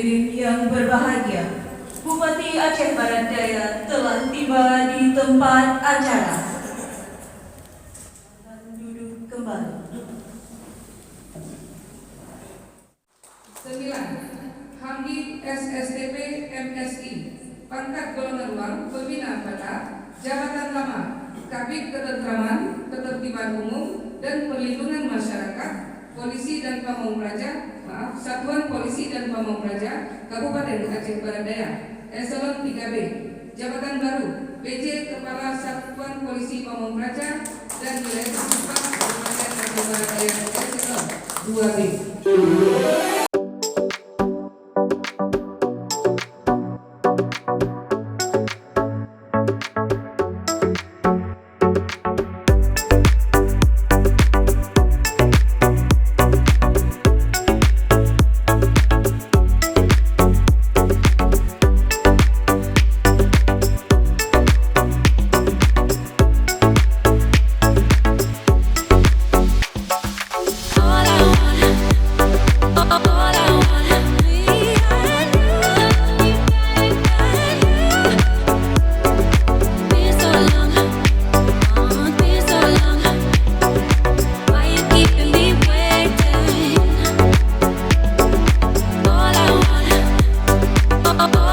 Hadirin yang berbahagia, Bupati Aceh Barat Daya telah tiba di tempat acara. Duduk kembali. 9. HAMDI S.STP M.Si, pangkat golongan uang, pembina kota, jabatan lama, Kabid Ketentraman, Ketertiban Umum dan Perlindungan Masyarakat, Polisi dan Pamong Praja, Satuan Polisi dan Pamong Praja, Kabupaten Aceh Barat Daya, Eselon 3B, jabatan baru, PJ Kepala Satuan Polisi Pamong Praja dan Wilayah Tempat Kabupaten Aceh Barat Daya, Eselon 2B. Oh,